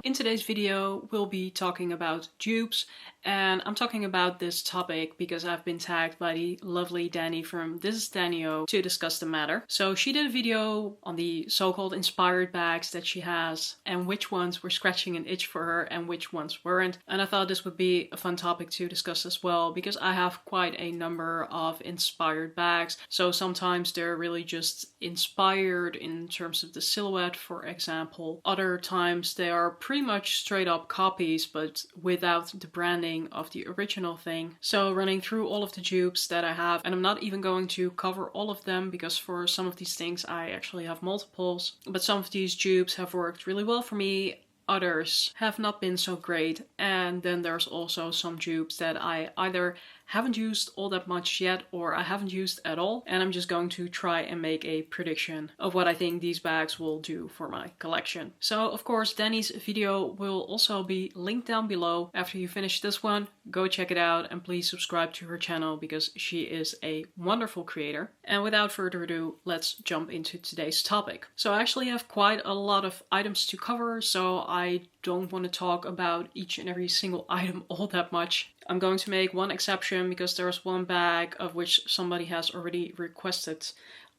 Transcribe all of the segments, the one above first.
In today's video, we'll be talking about dupes, and I'm talking about this topic because I've been tagged by the lovely Danny from This is Daniel to discuss the matter. So she did a video on the so-called inspired bags that she has and which ones were scratching an itch for her and which ones weren't. And I thought this would be a fun topic to discuss as well because I have quite a number of inspired bags. So sometimes they're really just inspired in terms of the silhouette, for example. Other times they are pretty much straight up copies but without the branding of the original thing. So running through all of the dupes that I have, and I'm not even going to cover all of them because for some of these things I actually have multiples, but some of these dupes have worked really well for me. Others have not been so great, and then there's also some dupes that I either haven't used all that much yet or I haven't used at all, and I'm just going to try and make a prediction of what I think these bags will do for my collection. So of course Danny's video will also be linked down below. After you finish this one, go check it out and please subscribe to her channel because she is a wonderful creator. And without further ado, let's jump into today's topic. So I actually have quite a lot of items to cover, so I don't want to talk about each and every single item all that much. I'm going to make one exception because there's one bag of which somebody has already requested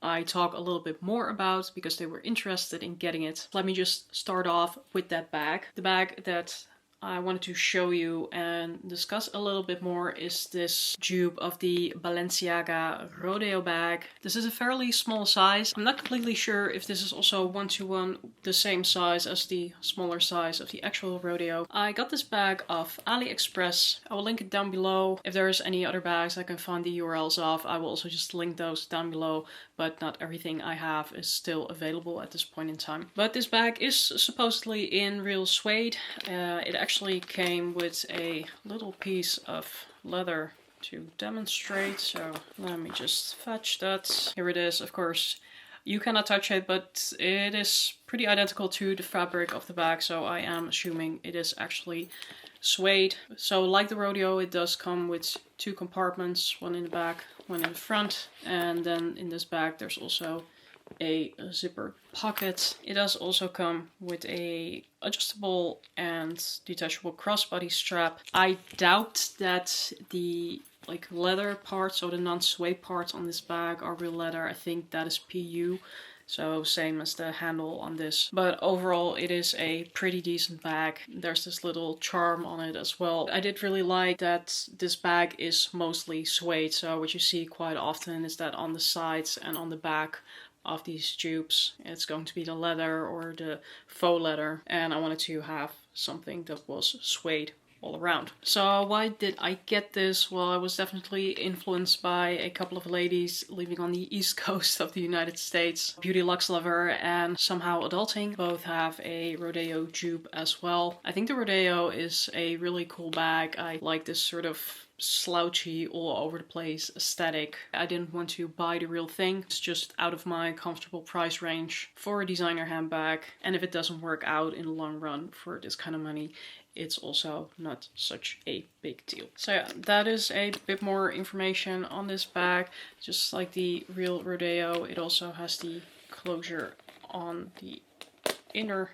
I talk a little bit more about because they were interested in getting it. Let me just start off with that bag. The bag that I wanted to show you and discuss a little bit more is this dupe of the Balenciaga Rodeo bag. This is a fairly small size. I'm not completely sure if this is also 1-to-1 the same size as the smaller size of the actual Rodeo. I got this bag off AliExpress. I will link it down below. If there's any other bags I can find the URLs of, I will also just link those down below, but not everything I have is still available at this point in time. But this bag is supposedly in real suede. It actually came with a little piece of leather to demonstrate, so let me just fetch that. Here it is. Of course you cannot touch it, but it is pretty identical to the fabric of the bag, so I am assuming it is actually suede. So like the Rodeo, it does come with two compartments, one in the back, one in the front, and then in this bag there's also a zipper pocket. It does also come with a adjustable and detachable crossbody strap. I doubt that the leather parts or the non-suede parts on this bag are real leather. I think that is PU. So same as the handle on this. But overall it is a pretty decent bag. There's this little charm on it as well. I did really like that this bag is mostly suede. So what you see quite often is that on the sides and on the back of these dupes it's going to be the leather or the faux leather. And I wanted to have something that was suede all around. So why did I get this? Well, I was definitely influenced by a couple of ladies living on the east coast of the United States. Beauty Luxe Lover and Somehow Adulting both have a Rodeo dupe as well. I think the Rodeo is a really cool bag. I like this sort of slouchy, all over the place aesthetic. I didn't want to buy the real thing. It's just out of my comfortable price range for a designer handbag. And if it doesn't work out in the long run for this kind of money, it's also not such a big deal. So yeah, that is a bit more information on this bag. Just like the real Rodeo, it also has the closure on the inner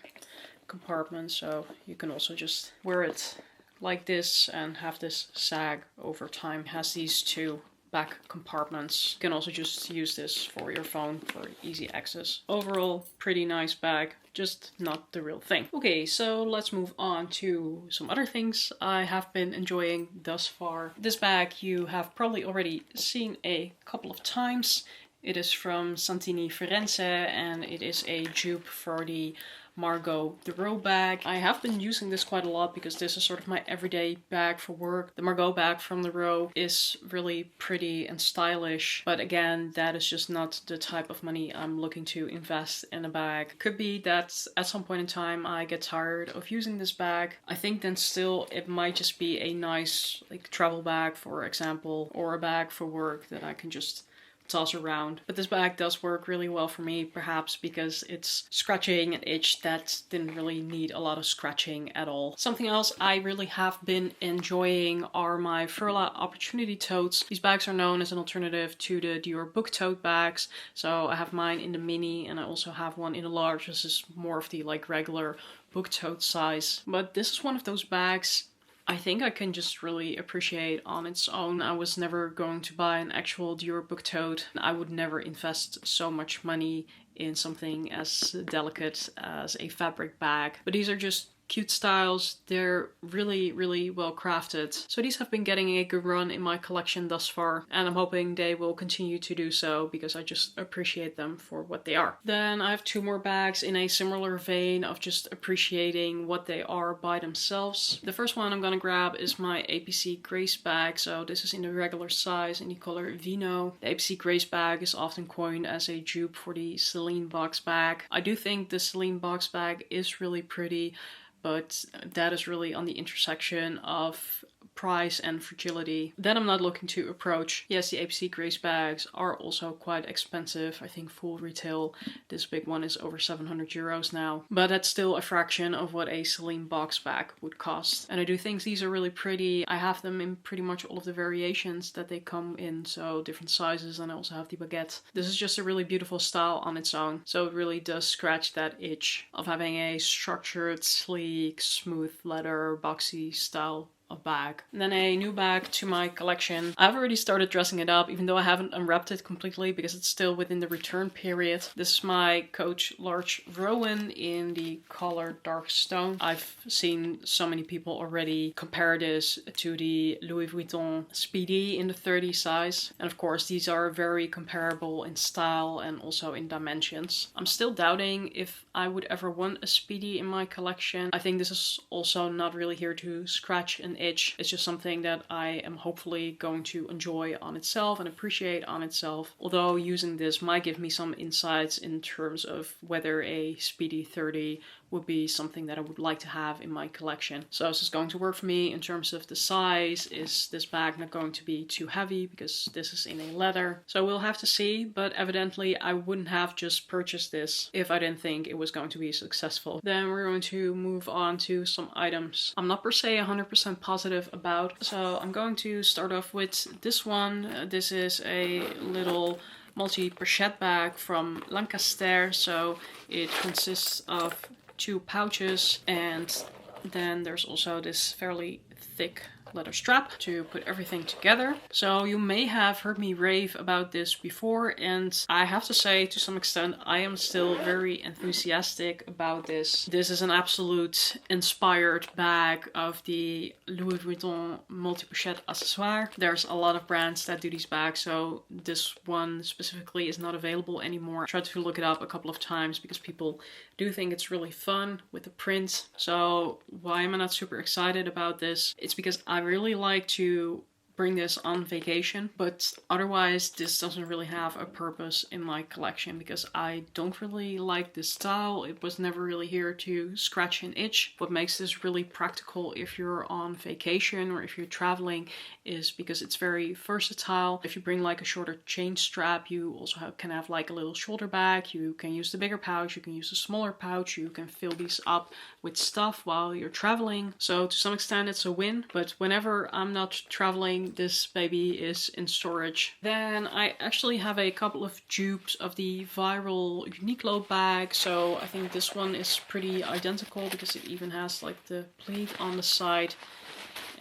compartment, so you can also just wear it like this and have this sag over time. It has these two back compartments. You can also just use this for your phone for easy access. Overall, pretty nice bag, just not the real thing. Okay, so let's move on to some other things I have been enjoying thus far. This bag you have probably already seen a couple of times. It is from Santini Firenze and it is a dupe for the Margot the Row bag. I have been using this quite a lot because this is sort of my everyday bag for work. The Margot bag from the Row is really pretty and stylish, but again, that is just not the type of money I'm looking to invest in a bag. Could be that at some point in time I get tired of using this bag. I think then still it might just be a nice travel bag, for example, or a bag for work that I can just toss around. But this bag does work really well for me, perhaps because it's scratching an itch that didn't really need a lot of scratching at all. Something else I really have been enjoying are my Furla Opportunity totes. These bags are known as an alternative to the Dior book tote bags. So I have mine in the mini and I also have one in the large. This is more of the like regular book tote size. But this is one of those bags I think I can just really appreciate on its own. I was never going to buy an actual Dior book tote. I would never invest so much money in something as delicate as a fabric bag. But these are just cute styles. They're really, really well crafted. So these have been getting a good run in my collection thus far, and I'm hoping they will continue to do so because I just appreciate them for what they are. Then I have two more bags in a similar vein of just appreciating what they are by themselves. The first one I'm gonna grab is my APC Grace bag. So this is in the regular size in the color Vino. The APC Grace bag is often coined as a dupe for the Celine box bag. I do think the Celine box bag is really pretty, but that is really on the intersection of price and fragility. Then I'm not looking to approach. Yes, the APC Grace bags are also quite expensive. I think full retail, this big one is over 700 euros now. But that's still a fraction of what a Celine box bag would cost. And I do think these are really pretty. I have them in pretty much all of the variations that they come in, so different sizes, and I also have the baguette. This is just a really beautiful style on its own. So it really does scratch that itch of having a structured, sleek, smooth leather, boxy style of bag. And then a new bag to my collection. I've already started dressing it up, even though I haven't unwrapped it completely because it's still within the return period. This is my Coach Large Rowan in the color Dark Stone. I've seen so many people already compare this to the Louis Vuitton Speedy in the 30 size. And of course, these are very comparable in style and also in dimensions. I'm still doubting if I would ever want a Speedy in my collection. I think this is also not really here to scratch an itch. It's just something that I am hopefully going to enjoy on itself and appreciate on itself. Although using this might give me some insights in terms of whether a Speedy 30 would be something that I would like to have in my collection. So this is going to work for me in terms of the size. Is this bag not going to be too heavy because this is in a leather? So we'll have to see, but evidently I wouldn't have just purchased this if I didn't think it was going to be successful. Then we're going to move on to some items I'm not per se 100% positive about. So I'm going to start off with this one. This is a little multi-pochette bag from Lancaster. So it consists of two pouches, and then there's also this fairly thick leather strap to put everything together. So you may have heard me rave about this before, and I have to say, to some extent, I am still very enthusiastic about this. This is an absolute inspired bag of the Louis Vuitton multi-pochette accessoire. There's a lot of brands that do these bags, so this one specifically is not available anymore. I tried to look it up a couple of times because people do think it's really fun with the print. So why am I not super excited about this? It's because I really like to bring this on vacation, but otherwise this doesn't really have a purpose in my collection because I don't really like this style. It was never really here to scratch an itch. What makes this really practical if you're on vacation or if you're traveling is because it's very versatile. If you bring like a shorter chain strap, you also can have like a little shoulder bag. You can use the bigger pouch, you can use a smaller pouch, you can fill these up with stuff while you're traveling. So to some extent it's a win, but whenever I'm not traveling, this baby is in storage. Then I actually have a couple of dupes of the viral Uniqlo bag. So I think this one is pretty identical because it even has like the pleat on the side.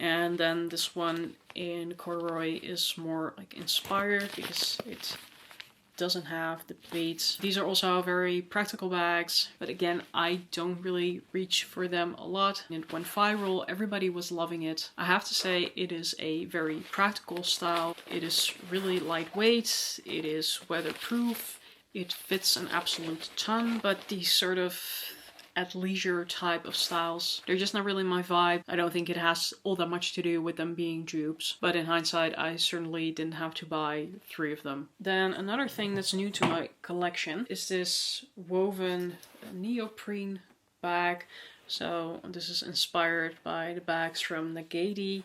And then this one in corduroy is more like inspired because it doesn't have the pleats. These are also very practical bags, but again, I don't really reach for them a lot. And it went viral, everybody was loving it. I have to say it is a very practical style. It is really lightweight, it is weatherproof, it fits an absolute ton, but these sort of athleisure type of styles, they're just not really my vibe. I don't think it has all that much to do with them being dupes, but in hindsight I certainly didn't have to buy 3 of them. Then another thing that's new to my collection is this woven neoprene bag. So this is inspired by the bags from Nagady,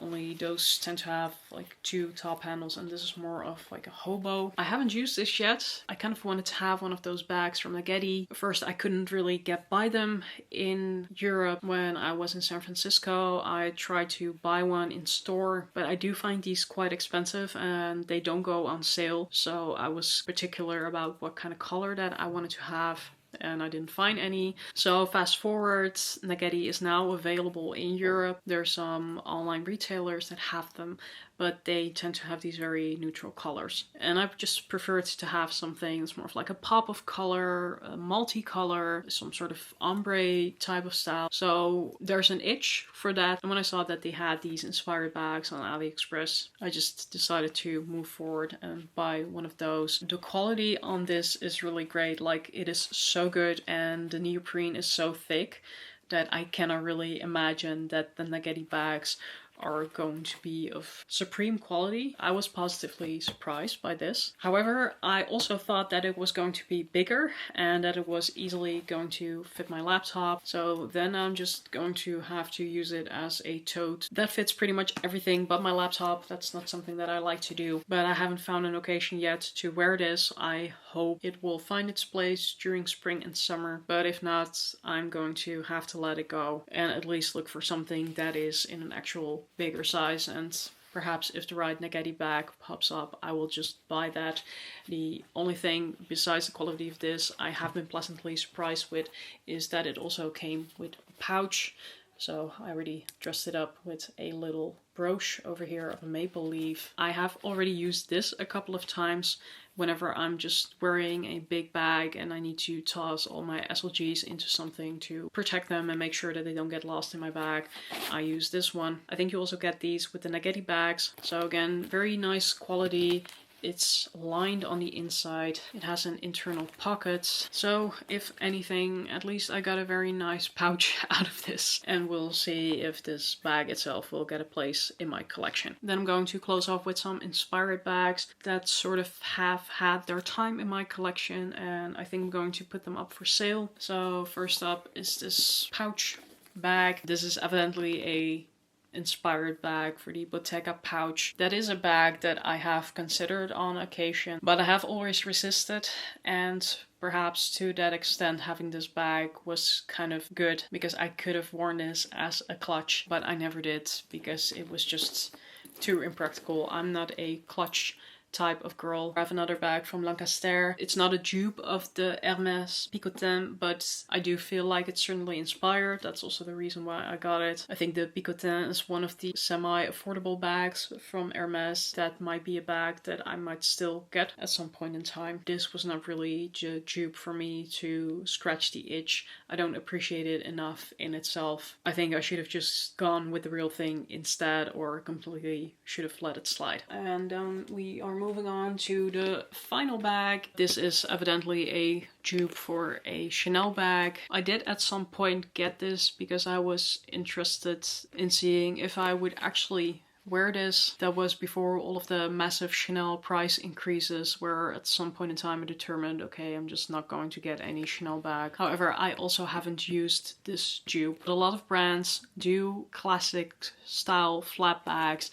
only those tend to have like 2 top handles, and this is more of like a hobo. I haven't used this yet. I kind of wanted to have one of those bags from Nagady. First, I couldn't really get by them in Europe when I was in San Francisco. I tried to buy one in store, but I do find these quite expensive and they don't go on sale. So I was particular about what kind of color that I wanted to have, and I didn't find any. So fast forward, Nagady is now available in Europe. There's some online retailers that have them, but they tend to have these very neutral colors. And I just preferred to have something that's more of like a pop of color, a multicolor, some sort of ombre type of style. So there's an itch for that. And when I saw that they had these inspired bags on AliExpress, I just decided to move forward and buy one of those. The quality on this is really great. Like, it is so good, and the neoprene is so thick that I cannot really imagine that the Nagady bags are going to be of supreme quality. I was positively surprised by this. However, I also thought that it was going to be bigger and that it was easily going to fit my laptop. So then I'm just going to have to use it as a tote. That fits pretty much everything but my laptop. That's not something that I like to do, but I haven't found an occasion yet to wear this. I hope it will find its place during spring and summer, but if not, I'm going to have to let it go and at least look for something that is in an actual bigger size, and perhaps if the right Nagady bag pops up, I will just buy that. The only thing besides the quality of this I have been pleasantly surprised with is that it also came with a pouch. So I already dressed it up with a little brooch over here of a maple leaf. I have already used this a couple of times whenever I'm just wearing a big bag and I need to toss all my SLGs into something to protect them and make sure that they don't get lost in my bag. I use this one. I think you also get these with the Nagady bags. So again, very nice quality. It's lined on the inside. It has an internal pocket. So if anything, at least I got a very nice pouch out of this. And we'll see if this bag itself will get a place in my collection. Then I'm going to close off with some inspired bags that sort of have had their time in my collection. And I think I'm going to put them up for sale. So first up is this pouch bag. This is evidently a inspired bag for the Bottega pouch. That is a bag that I have considered on occasion, but I have always resisted, and perhaps to that extent having this bag was kind of good because I could have worn this as a clutch, but I never did because it was just too impractical. I'm not a clutch type of girl. I have another bag from Lancaster. It's not a dupe of the Hermes Picotin, but I do feel like it's certainly inspired. That's also the reason why I got it. I think the Picotin is one of the semi-affordable bags from Hermes. That might be a bag that I might still get at some point in time. This was not really a dupe for me to scratch the itch. I don't appreciate it enough in itself. I think I should have just gone with the real thing instead, or completely should have let it slide. And we are moving on to the final bag. This is evidently a dupe for a Chanel bag. I did at some point get this because I was interested in seeing if I would actually wear this. That was before all of the massive Chanel price increases, where at some point in time I determined, okay, I'm just not going to get any Chanel bag. However, I also haven't used this dupe. But a lot of brands do classic style flat bags,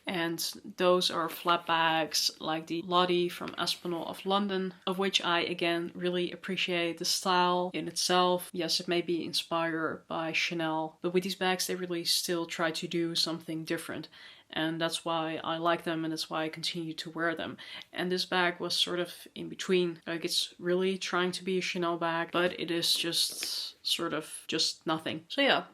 and those are flat bags like the Lottie from Aspinall of London, of which I again really appreciate the style in itself. Yes, it may be inspired by Chanel, but with these bags they really still try to do something different. And that's why I like them, and that's why I continue to wear them. And this bag was sort of in between. Like, it's really trying to be a Chanel bag, but it is just sort of just nothing. So yeah,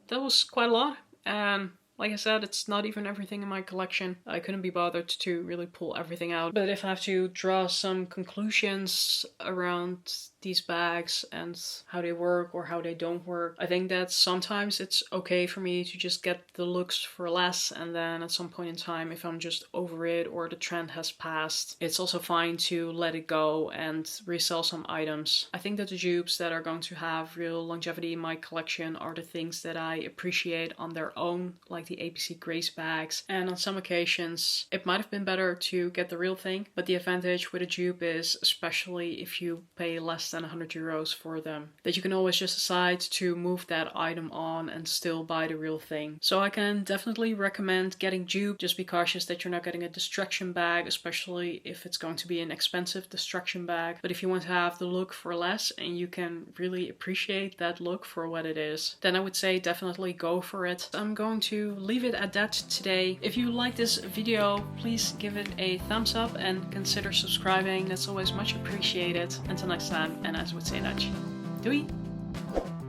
that was quite a lot. And like I said, it's not even everything in my collection. I couldn't be bothered to really pull everything out. But if I have to draw some conclusions around these bags and how they work or how they don't work, I think that sometimes it's okay for me to just get the looks for less, and then at some point in time, if I'm just over it or the trend has passed, it's also fine to let it go and resell some items. I think that the dupes that are going to have real longevity in my collection are the things that I appreciate on their own, like the APC Grace bags, and on some occasions it might have been better to get the real thing, but the advantage with a dupe is, especially if you pay less than 100 euros for them, that you can always just decide to move that item on and still buy the real thing. So I can definitely recommend getting dupe. Just be cautious that you're not getting a destruction bag, especially if it's going to be an expensive destruction bag. But if you want to have the look for less and you can really appreciate that look for what it is, then I would say definitely go for it. I'm going to leave it at that today. If you like this video, please give it a thumbs up and consider subscribing. That's always much appreciated. Until next time, and as we would say in Dutch, doei!